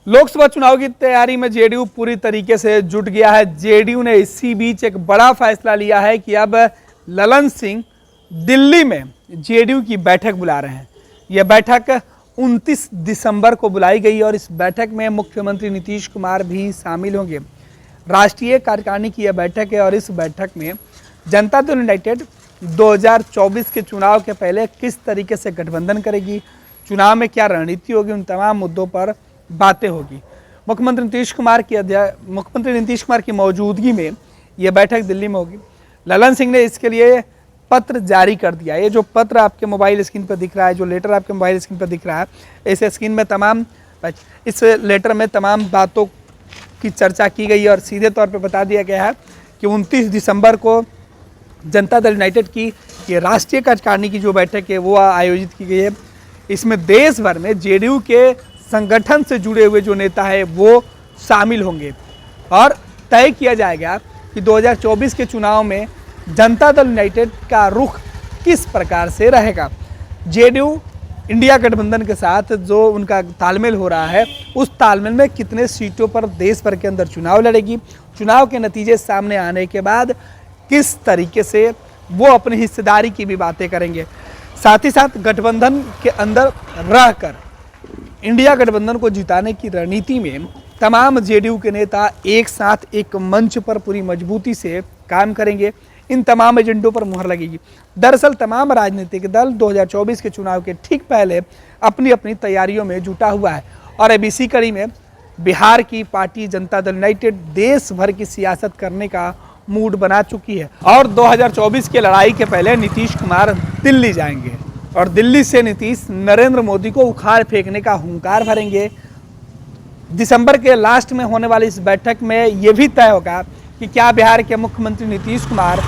लोकसभा चुनाव की तैयारी में जेडीयू पूरी तरीके से जुट गया है। जेडीयू ने इसी बीच एक बड़ा फैसला लिया है कि अब ललन सिंह दिल्ली में जेडीयू की बैठक बुला रहे हैं। यह बैठक 29 दिसंबर को बुलाई गई और इस बैठक में मुख्यमंत्री नीतीश कुमार भी शामिल होंगे। राष्ट्रीय कार्यकारिणी की यह बैठक है और इस बैठक में जनता दल यूनाइटेड 2024 के चुनाव के पहले किस तरीके से गठबंधन करेगी, चुनाव में क्या रणनीति होगी, उन तमाम मुद्दों पर बातें होगी। मुख्यमंत्री नीतीश कुमार की मौजूदगी में यह बैठक दिल्ली में होगी। ललन सिंह ने इसके लिए पत्र जारी कर दिया। ये जो पत्र आपके मोबाइल स्क्रीन पर दिख रहा है, जो लेटर आपके मोबाइल स्क्रीन पर दिख रहा है, इस स्क्रीन में इस लेटर में तमाम बातों की चर्चा की गई है और सीधे तौर पे बता दिया गया है कि 29 दिसंबर को जनता दल यूनाइटेड की ये राष्ट्रीय कार्यकारिणी की जो बैठक है वो आयोजित की गई है। इसमें देश भर में जेडीयू के संगठन से जुड़े हुए जो नेता है वो शामिल होंगे और तय किया जाएगा कि 2024 के चुनाव में जनता दल यूनाइटेड का रुख किस प्रकार से रहेगा। जेडीयू इंडिया गठबंधन के साथ जो उनका तालमेल हो रहा है, उस तालमेल में कितने सीटों पर देश भर के अंदर चुनाव लड़ेगी, चुनाव के नतीजे सामने आने के बाद किस तरीके से वो अपनी हिस्सेदारी की भी बातें करेंगे। साथ ही साथ गठबंधन के अंदर रहकर इंडिया गठबंधन को जिताने की रणनीति में तमाम जेडीयू के नेता एक साथ एक मंच पर पूरी मजबूती से काम करेंगे। इन तमाम एजेंडों पर मुहर लगेगी। दरअसल तमाम राजनीतिक दल 2024 के चुनाव के ठीक पहले अपनी अपनी तैयारियों में जुटा हुआ है और अब इसी कड़ी में बिहार की पार्टी जनता दल यूनाइटेड देश भर की सियासत करने का मूड बना चुकी है और 2024 की लड़ाई के पहले नीतीश कुमार दिल्ली जाएंगे और दिल्ली से नीतीश नरेंद्र मोदी को उखाड़ फेंकने का हुंकार भरेंगे। दिसंबर के लास्ट में होने वाली इस बैठक में यह भी तय होगा कि क्या बिहार के मुख्यमंत्री नीतीश कुमार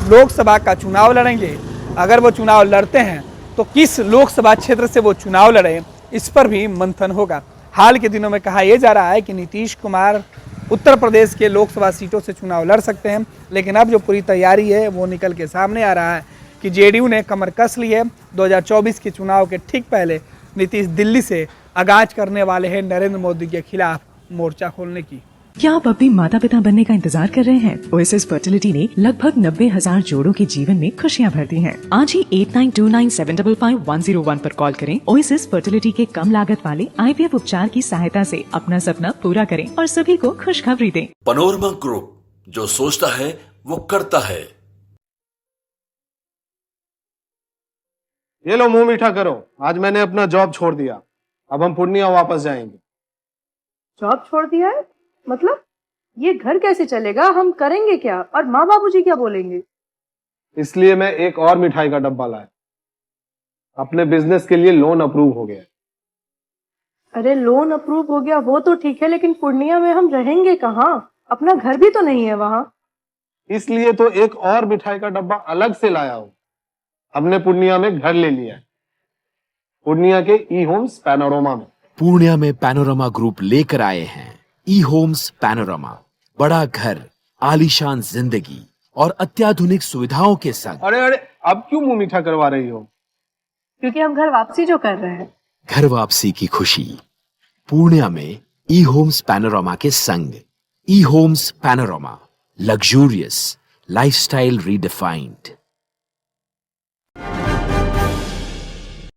लोकसभा का चुनाव लड़ेंगे। अगर वो चुनाव लड़ते हैं तो किस लोकसभा क्षेत्र से वो चुनाव लड़े, इस पर भी मंथन होगा। हाल के दिनों में कहा यह जा रहा है कि नीतीश कुमार उत्तर प्रदेश के लोकसभा सीटों से चुनाव लड़ सकते हैं, लेकिन अब जो पूरी तैयारी है वो निकल के सामने आ रहा है कि जेडीयू ने कमर कस ली है। 2024 के चुनाव के ठीक पहले नीतीश दिल्ली से आगाज करने वाले हैं नरेंद्र मोदी के खिलाफ मोर्चा खोलने की। क्या आप अपने माता पिता बनने का इंतजार कर रहे हैं? ओएसएस फर्टिलिटी ने लगभग 90,000 जोड़ों के जीवन में खुशियां भर दी हैं। आज ही 8929755101 पर कॉल करें। ओएसएस फर्टिलिटी के कम लागत वाले आईवीएफ उपचार की सहायता से अपना सपना पूरा करें और सभी को खुशखबरी दें। पैनोरमा ग्रुप, जो सोचता है वो करता है। ये लो मुंह मीठा करो, आज मैंने अपना जॉब छोड़ दिया। अब हम पूर्णिया वापस जाएंगे। जॉब छोड़ दिया है? मतलब ये घर कैसे चलेगा? हम करेंगे क्या और माँ बाबूजी क्या बोलेंगे? इसलिए मैं एक और मिठाई का डब्बा लाया। अपने बिजनेस के लिए लोन अप्रूव हो गया। अरे लोन अप्रूव हो गया वो तो ठीक है, लेकिन पूर्णिया में हम रहेंगे कहाँ? अपना घर भी तो नहीं है वहाँ। इसलिए तो एक और मिठाई का डब्बा अलग से लाया हूँ। हमने पूर्णिया में घर ले लिया है, पूर्णिया के ई होम्स पैनोरमा में। पूर्णिया में पैनोरमा ग्रुप लेकर आए हैं ई होम्स पैनोरमा। बड़ा घर, आलीशान जिंदगी और अत्याधुनिक सुविधाओं के संग। अरे अब क्यों मुंह मीठा करवा रही हो? क्योंकि हम घर वापसी जो कर रहे हैं। घर वापसी की खुशी पूर्णिया में ई होम्स पैनोरमा के संग। E Homes Panorama, luxurious lifestyle redefined.